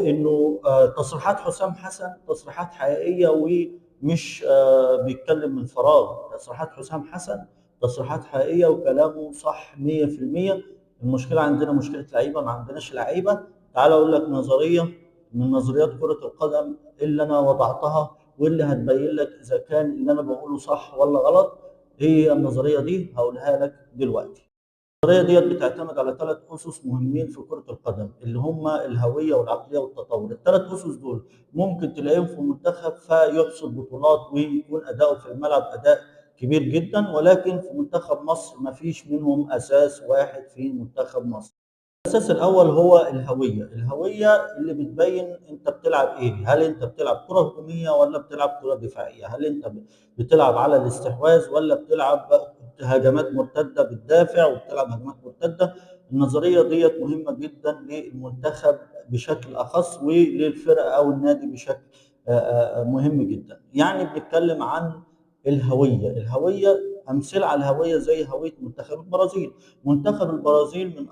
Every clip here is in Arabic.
انه تصريحات حسام حسن تصريحات حقيقيه ومش بيتكلم من فراغ. تصريحات حسام حسن تصريحات حقيقيه وكلامه صح 100%. المشكله عندنا مشكله لعيبه، ما عندناش لعيبه. تعال اقول لك نظريه من نظريات كره القدم اللي انا وضعتها واللي هتبين لك اذا كان اللي انا بقوله صح ولا غلط. هي النظريه دي هقولها لك دلوقتي. النظريه ديت بتعتمد على ثلاث اسس مهمين في كره القدم، اللي هم الهويه والعقليه والتطور. الثلاث اسس دول ممكن تلاقيهم في منتخب فيحصد بطولات ويكون اداؤه في الملعب اداء كبير جدا، ولكن في منتخب مصر ما فيش منهم اساس واحد في منتخب مصر. الاساس الاول هو الهويه. الهويه اللي بتبين انت بتلعب ايه، هل انت بتلعب كره هجوميه ولا بتلعب كره دفاعيه، هل انت بتلعب على الاستحواذ ولا بتلعب هجمات مرتده بتدافع وبتلعب هجمات مرتده. النظريه ديت مهمه جدا للمنتخب بشكل اخص وللفرقه او النادي بشكل مهم جدا. يعني بنتكلم عن الهويه امثله على الهويه زي هويه منتخب البرازيل. منتخب البرازيل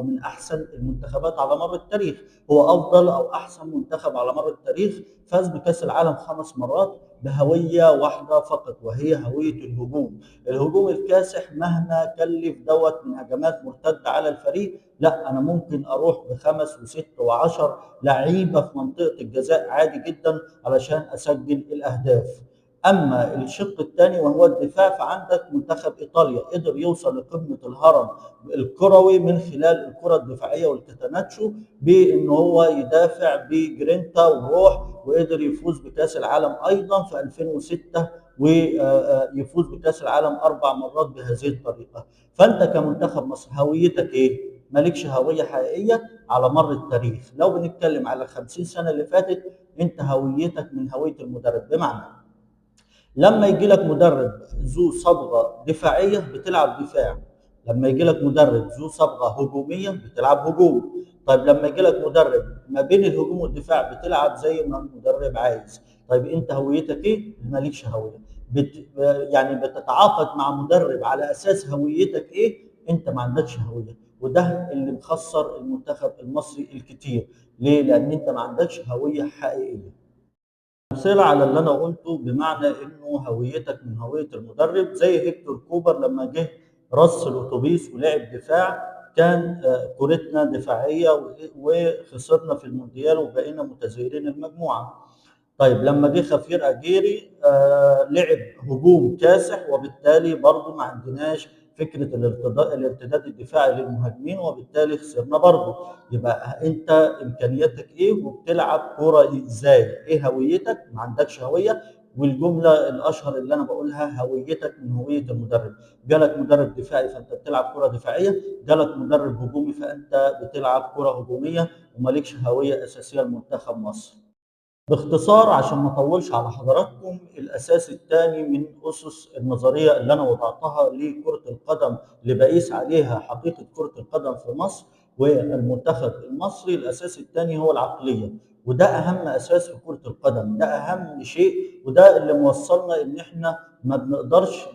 من احسن المنتخبات على مر التاريخ. هو افضل او احسن منتخب على مر التاريخ. فاز بكاس العالم 5 مرات بهويه واحده فقط، وهي هويه الهجوم. الهجوم الكاسح مهما كلف دوت من هجمات مرتده على الفريق، لا انا ممكن اروح بخمس وست وعشر لعيبه في منطقه الجزاء عادي جدا علشان اسجل الاهداف. اما الشق الثاني وهو الدفاع، فعندك منتخب ايطاليا قدر يوصل لقمه الهرم الكروي من خلال الكره الدفاعيه والكاتاناتشو، بان هو يدافع بجرينتا وروح، وقدر يفوز بكاس العالم ايضا في 2006 ويفوز بكاس العالم 4 مرات بهذه الطريقه. فانت كمنتخب مصر هويتك ايه؟ مالكش هويه حقيقيه على مر التاريخ. لو بنتكلم على 50 سنه اللي فاتت، انت هويتك من هويه المدرب. بمعنى لما يجي لك مدرب ذو صبغه دفاعيه بتلعب دفاع، لما يجي لك مدرب ذو صبغه هجوميه بتلعب هجوم. طيب لما يجي لك مدرب ما بين الهجوم والدفاع بتلعب زي ما المدرب عايز. طيب انت هويتك ايه؟ مالكش هويه. يعني بتتعاقد مع مدرب على اساس هويتك ايه؟ انت ما عندكش هويه. وده اللي مخسر المنتخب المصري الكتير. ليه؟ لان انت ما عندكش هويه حقيقيه. أمثلة على اللي أنا قلته، بمعنى إنه هويتك من هوية المدرب، زي هيكتور كوبر لما جه رص الأتوبيس ولعب دفاع، كان كورتنا دفاعية وخسرنا في المونديال وبقينا متزايرين المجموعة. طيب لما جه خفير اجيري لعب هجوم كاسح، وبالتالي برضه ما عندناش فكره الارتداد الدفاعي للمهاجمين، وبالتالي خسرنا برضه. يبقى انت امكانياتك ايه وبتلعب كوره ازاي؟ ايه هويتك؟ ما عندكش هويه. والجمله الاشهر اللي انا بقولها، هويتك من هويه المدرب. جالك مدرب دفاعي فانت بتلعب كره دفاعيه، جالك مدرب هجومي فانت بتلعب كره هجوميه، ومالكش هويه اساسيه لمنتخب مصر. باختصار عشان ما اطولش على حضراتكم، الاساس الثاني من اسس النظريه اللي انا وضعتها لكره القدم اللي بقيس عليها حقيقه كره القدم في مصر والمنتخب المصري، الاساس الثاني هو العقليه. وده اهم اساس في كره القدم، ده اهم شيء، وده اللي موصلنا ان احنا ما بنقدرش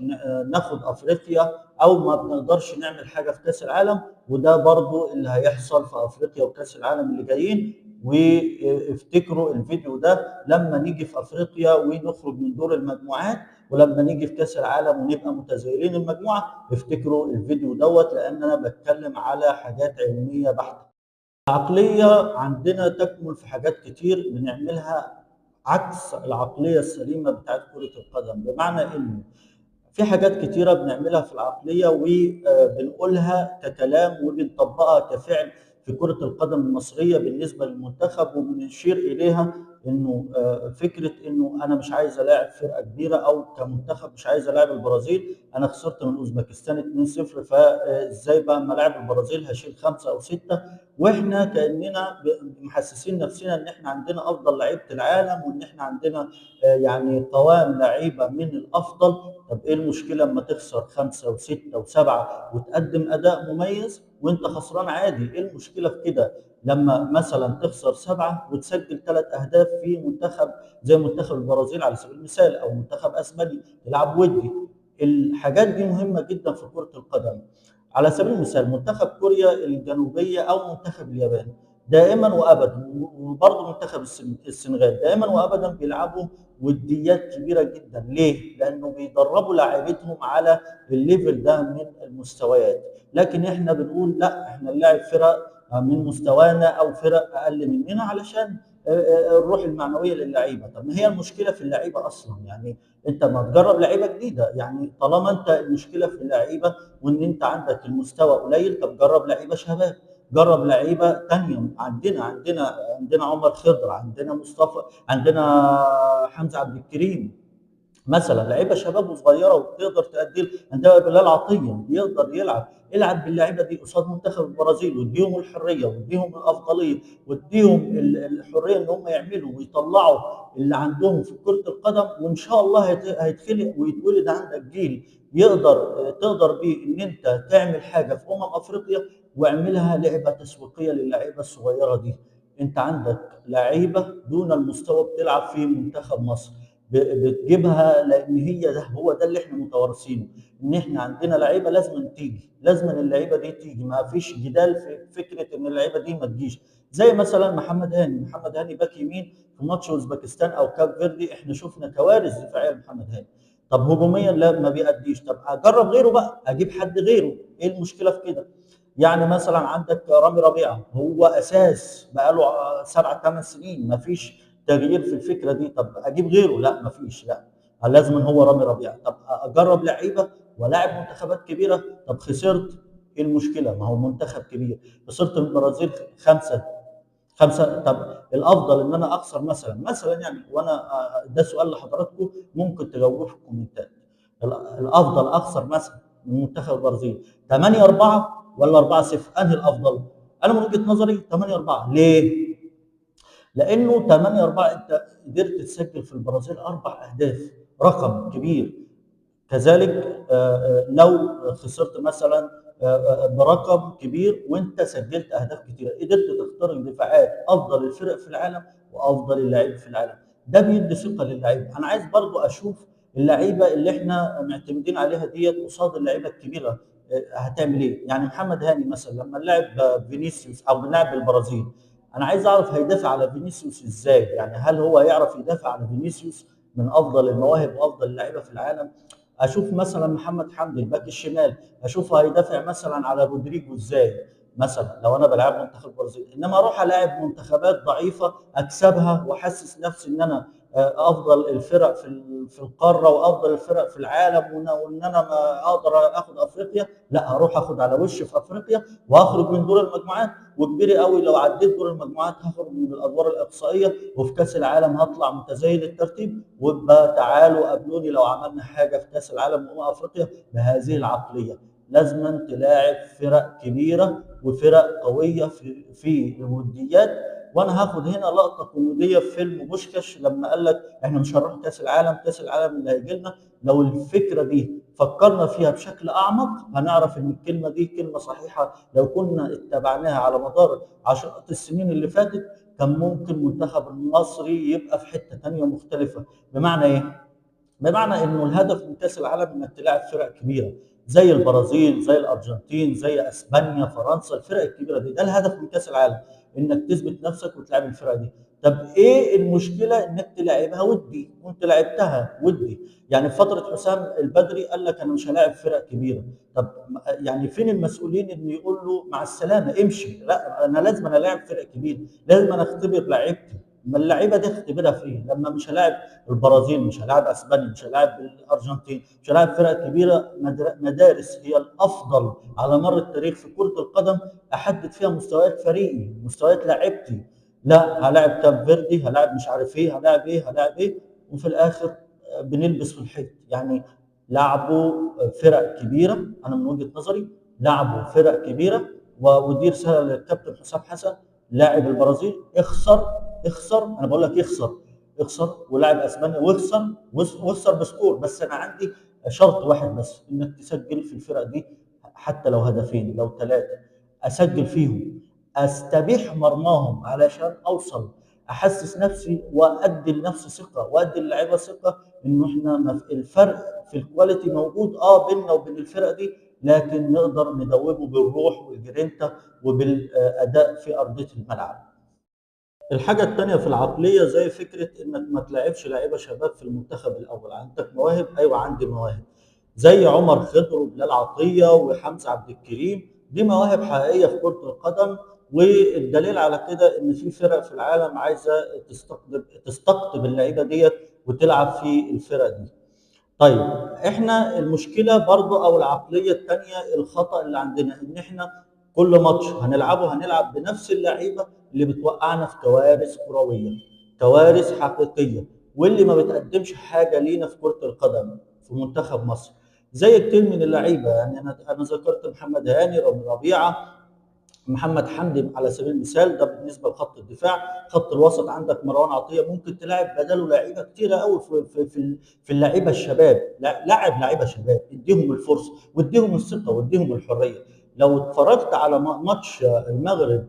ناخد افريقيا او ما بنقدرش نعمل حاجه في كاس العالم. وده برضو اللي هيحصل في افريقيا وكاس العالم اللي جايين. وافتكروا الفيديو ده لما نيجي في افريقيا ونخرج من دور المجموعات، ولما نيجي في كاس العالم ونبقى متزايرين المجموعه، افتكروا الفيديو دوت، لان انا بتكلم على حاجات علميه بحته. العقليه عندنا تكمن في حاجات كتير بنعملها عكس العقليه السليمه بتاعت كره القدم. بمعنى انه في حاجات كتيرة بنعملها في العقلية وبنقولها ككلام وبنطبقها كفعل في كرة القدم المصرية بالنسبة للمنتخب، وبنشير إليها إنه فكرة إنه أنا مش عايز ألاعب فرقة كبيرة، أو كمنتخب مش عايز ألاعب البرازيل. أنا خسرت من أوزبكستان 2-0، فإزاي بقى أما ألاعب البرازيل هشيل 5 أو 6؟ وإحنا كأننا محسسين نفسنا إن إحنا عندنا أفضل لعيبة العالم، وإن إحنا عندنا يعني قوام لعيبة من الأفضل. طب ايه المشكله اما تخسر 5 و6 و7 وتقدم اداء مميز وانت خسران عادي؟ ايه المشكله في كده؟ لما مثلا تخسر 7 وتسجل 3 اهداف في منتخب زي منتخب البرازيل على سبيل المثال، او منتخب اسبانيا تلعب ودي. الحاجات دي مهمه جدا في كره القدم. على سبيل المثال منتخب كوريا الجنوبيه او منتخب اليابان، دائما وابدا. وبرضه منتخب السنغال دائما وابدا بيلعبوا وديات كبيره جدا. ليه؟ لانه بيدربوا لاعيبتهم على الليفل ده من المستويات. لكن احنا بنقول لا، احنا نلعب فرق من مستوانا او فرق اقل مننا علشان الروح المعنويه للعيبه. طب ما هي المشكله في اللعيبه اصلا؟ يعني انت ما تجرب لعيبه جديده. يعني طالما انت المشكله في اللعيبه وان انت عندك المستوى قليل، طب جرب لعيبه شباب، جرب لعيبه تانية. عندنا عمر خضر، عندنا مصطفى، عندنا حمزه عبد الكريم مثلا، لعيبه شباب وصغيره وتقدر تأدي. عندنا بلال عطيه يقدر العب باللعيبه دي قصاد منتخب البرازيل، واديهم الحريه واديهم الافضليه واديهم الحريه ان هم يعملوا ويطلعوا اللي عندهم في كره القدم. وان شاء الله هيتخلق ويتولد عندك جيل تقدر بيه ان انت تعمل حاجه في افريقيا، واعملها لعبه تسويقيه للعيبه الصغيره دي. انت عندك لعيبه دون المستوى بتلعب في منتخب مصر، بتجيبها لان هو ده اللي احنا متوارثينه، ان احنا عندنا لعيبه لازم تيجي، لازم اللعيبه دي تيجي، ما فيش جدال في فكره ان اللعيبه دي ما تجيش. زي مثلا محمد هاني باك يمين في ماتش اوزبكستان او كاب فيردي، احنا شفنا كوارث دفاعيه لمحمد هاني. طب هجوميا لا، ما بيأديش. طب اجرب غيره بقى، اجيب حد غيره، ايه المشكله في كده؟ يعني مثلا عندك رامي ربيعه، هو اساس بقاله 7 8 سنين، ما فيش تغيير في الفكره دي. طب اجيب غيره؟ لا، ما فيش، لا، لازم هو رامي ربيعه. طب اجرب لعيبه ولاعب منتخبات كبيره، طب خسرت، ايه المشكله؟ ما هو منتخب كبير، خسرت من البرازيل 5. طب الافضل ان انا اخسر مثلا يعني، وانا ده سؤال لحضراتكم ممكن تجاوبوه في الكومنتات. الافضل اخسر مثلا من منتخب البرازيل 8-4 ولا 4-0؟ انهي الافضل؟ انا من وجهه نظري 8-4. ليه؟ لانه 8-4 انت قدرت تسجل في البرازيل 4 اهداف، رقم كبير. كذلك لو خسرت مثلا برقم كبير وانت سجلت اهداف كتير، قدرت تخترق دفاعات افضل الفرق في العالم وافضل اللاعبين في العالم. ده بيدي ثقه للعيبه. انا عايز برضو اشوف اللعيبه اللي احنا معتمدين عليها ديت قصاد اللعيبه الكبيره هتعمل ايه. يعني محمد هاني مثلا لما نلعب فينيسيوس او بنلعب البرازيل، انا عايز اعرف هيدافع على فينيسيوس ازاي. يعني هل هو يعرف يدافع على فينيسيوس من افضل المواهب وافضل اللعيبه في العالم؟ اشوف مثلا محمد حمدي الباك الشمال، اشوفه هيدافع مثلا على رودريجو ازاي مثلا لو انا بلعب منتخب البرازيل. انما اروح العب منتخبات ضعيفه اكسبها واحسس نفسي ان انا افضل الفرق في القاره وافضل الفرق في العالم، وان انا ما اقدر اخد افريقيا. لا، هروح اخد على وش في افريقيا واخرج من دور المجموعات، وكبير قوي لو عديت دور المجموعات هخرج من الادوار الاقصائيه، وفي كاس العالم هطلع متزايد الترتيب. وابقى تعالوا قابلوني لو عملنا حاجه في كاس العالم افريقيا بهذه العقليه. لازما تلاعب فرق كبيره وفرق قويه في الوديات. وانا هاخد هنا لقطه كوميديه في فيلم بوشكاش لما قال لك احنا مش هنروح كاس العالم اللي هيجي لنا. لو الفكره دي فكرنا فيها بشكل اعمق هنعرف ان الكلمه دي كلمه صحيحه. لو كنا اتبعناها على مدار عشرات السنين اللي فاتت، كان ممكن المنتخب المصري يبقى في حته ثانيه مختلفه. بمعنى ايه؟ بمعنى انه الهدف من كاس العالم انك تلاعب فرق كبيره زي البرازيل، زي الارجنتين، زي اسبانيا، فرنسا، الفرق الكبيره دي، ده الهدف من كاس العالم، انك تثبت نفسك وتلعب الفرق دي. طب ايه المشكله انك تلعبها ودي وانت لعبتها ودي؟ يعني في فتره حسام البدري قال لك انا مش هلاعب فرق كبيره. طب يعني فين المسؤولين اللي يقول له مع السلامه امشي؟ لا، انا لازم الاعب فرق كبيره، لازم انا اختبر لعيبتي. ما اللعيبه دي اختبرها فين لما مش هلاعب البرازيل، مش هلاعب اسبانيا، مش هلاعب الارجنتين، مش هلاعب فرق كبيره مدارس هي الافضل على مر التاريخ في كره القدم، احدد فيها مستويات فريقي، مستويات لاعبتي. لا، هلاعب كاب فيردي، هلاعب مش عارف ايه، هلاعب ايه، وفي الاخر بنلبس في الحيط يعني. لعبوا فرق كبيره، انا من وجهه نظري لعبوا فرق كبيره. ودي رساله للكابتن حسام حسن، لاعب البرازيل اخسر، انا بقول لك اخسر ولاعب اسبانيا واخسر بسكور. بس انا عندي شرط واحد بس، انك تسجل في الفرق دي حتى لو هدفين لو 3، اسجل فيهم، استبيح مرماهم علشان اوصل احسس نفسي وادي لنفسي ثقه وادي للعيبه ثقه انه احنا الفرق في الكواليتي موجود بيننا وبين الفرق دي، لكن نقدر ندوبه بالروح والجرينتا وبالاداء في ارضيه الملعب. الحاجة التانية في العقلية زي فكرة إنك ما تلاعبش لعيبة شباب في المنتخب الأول، عندك مواهب؟ أيوه عندي مواهب، زي عمر خضر وبلال عطية وحمزة عبد الكريم، دي مواهب حقيقية في كرة القدم. والدليل على كده إن في فرق في العالم عايزة تستقطب اللعيبة ديت وتلعب في الفرق دي. طيب، احنا المشكله برضو او العقليه الثانيه الخطا اللي عندنا ان احنا كل ماتش هنلعبه هنلعب بنفس اللعيبه اللي بتوقعنا في كوارث كرويه، كوارث حقيقيه، واللي ما بتقدمش حاجه لينا في كره القدم في منتخب مصر. زي كتير من اللعيبه، يعني انا ذكرت محمد هاني، رامي ربيعه، محمد حمدي على سبيل المثال، ده بالنسبه لخط الدفاع. خط الوسط عندك مروان عطيه، ممكن تلاعب بداله لعيبه كتيره قوي في اللعيبه الشباب. لاعب لعيبه شباب، اديهم الفرصه واديهم الثقه واديهم الحريه. لو اتفرجت على ماتش المغرب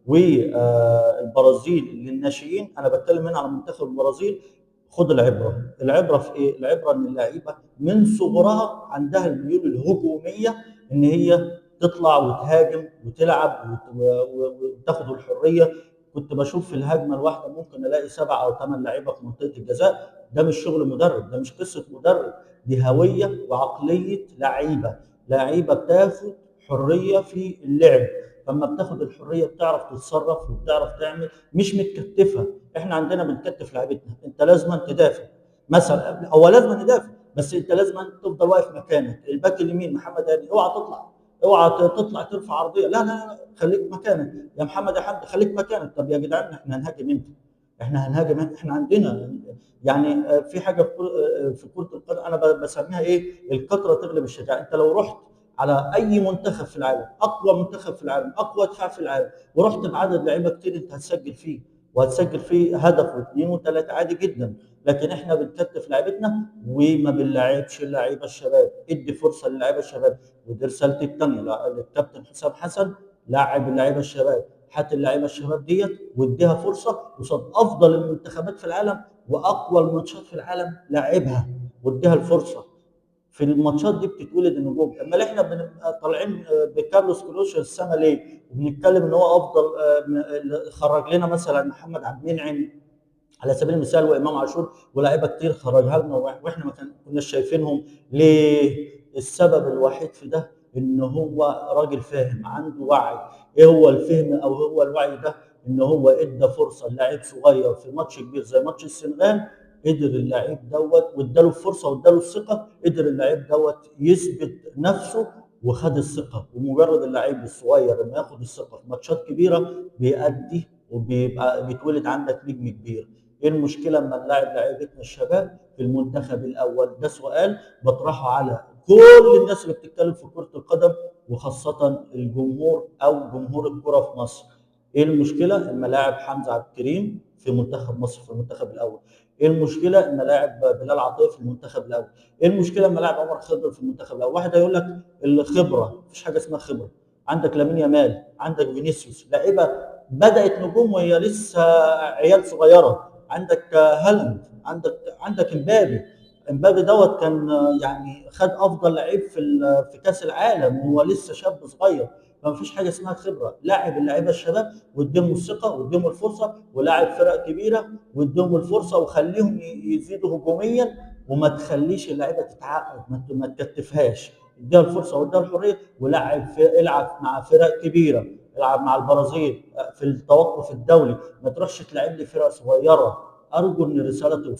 والبرازيل للناشئين، انا بتكلم هنا على منتخب البرازيل، خد العبره. العبره في ايه؟ العبره ان اللعيبه من صغرها عندها الميول الهجوميه، ان هي تطلع وتهاجم وتلعب وتاخد الحريه. كنت بشوف في الهجمه الواحده ممكن الاقي 7 أو 8 لعيبه في منطقه الجزاء. ده مش شغل مدرب، ده مش قصه مدرب، دي هويه وعقليه لعيبه. لعيبه بتاخد حريه في اللعب، فلما بتاخد الحريه بتعرف تتصرف وبتعرف تعمل، مش متكتفه. احنا عندنا بنكتف لعيبتنا، انت لازم تدافع مثلا، هو لازم ندافع، بس انت لازم تفضل واقف مكانك. الباك اليمين محمد هاني، اوعى تطلع، اوعى تطلع ترفع عرضيه، لا لا لا، خليك مكانك يا محمد يا حمد، خليك مكانك. طب يا جدعان احنا هنهاجم امتى؟ احنا هنهاجم امتى؟ احنا عندنا يعني في حاجه في كره القدم انا بسميها ايه؟ الكثره تغلب الشجاعه. انت لو رحت على اي منتخب في العالم، اقوى منتخب في العالم، اقوى دفاع في العالم، ورحت بعدد لعيبه كتير، انت هتسجل فيه، وهتسجل فيه هدف واثنين وثلاثه عادي جدا. لكن احنا بنكتف لعيبتنا وما بنلعبش اللعيبه الشباب. ادي فرصه للعيبه الشباب. ودي رسالتي الثانيه للكابتن حسام حسن، لاعب اللعيبه الشباب، هات اللعيبه الشباب ديت واديها فرصه قصاد افضل المنتخبات في العالم واقوى الماتشات في العالم، لاعبها واديها الفرصه. في الماتشات دي بتتولد النجوم. امال احنا بنبقى طالعين بكارلوس كروش السما ليه؟ وبنتكلم ان هو افضل، خرج لنا مثلا محمد عبد المنعم على سبيل المثال، وامام عاشور ولاعيبه كتير خرجها لنا واحنا ما كناش شايفينهم. ليه؟ السبب الوحيد في ده ان هو راجل فاهم، عنده وعي. ايه هو الفهم او هو الوعي ده؟ ان هو ادى فرصه للاعب صغير في ماتش كبير زي ماتش السنغال، قدر اللاعب دوت واداله الفرصه واداله الثقه، قدر اللاعب دوت يثبت نفسه وخد الثقه. ومجرد اللاعب الصغير لما ياخد الثقه في ماتشات كبيره بيأدي وبيبقى بيتولد عندك نجم كبير. ايه المشكله اما نلاعب لعيبتنا الشباب في المنتخب الاول؟ ده سؤال بطرحه على كل الناس اللي بتتكلم في كره القدم، وخاصه الجمهور او جمهور الكره في مصر. ايه المشكله اما لاعب حمزه عبد الكريم في منتخب مصر في المنتخب الاول؟ ايه المشكله اما لاعب بلال عطيه في المنتخب الاول؟ ايه المشكله اما لاعب عمر خضر في المنتخب الاول؟ واحد هيقول لك الخبره، مفيش حاجه اسمها خبره. عندك لامين يامال، عندك فينيسيوس، لعيبه بدات نجوم وهي لسه عيال صغيره. عندك هالاند، عندك امبابي. امبابي دوت كان يعني خد افضل لعيب في كاس العالم وهو لسه شاب صغير. فما فيش حاجه اسمها خبره. لاعب اللعيبه الشباب واديهم الثقه واديهم الفرصه، ولاعب فرق كبيره واديهم الفرصه وخليهم يزيدوا هجوميا، وما تخليش اللعيبه تتعقد، ما تكتفهاش. اديها الفرصه واديها الحريه، العب مع فرق كبيره، العب مع البرازيل في التوقف الدولي، ما تروحش تلعب لي فرق صغيره. ارجو ان الرساله توصل.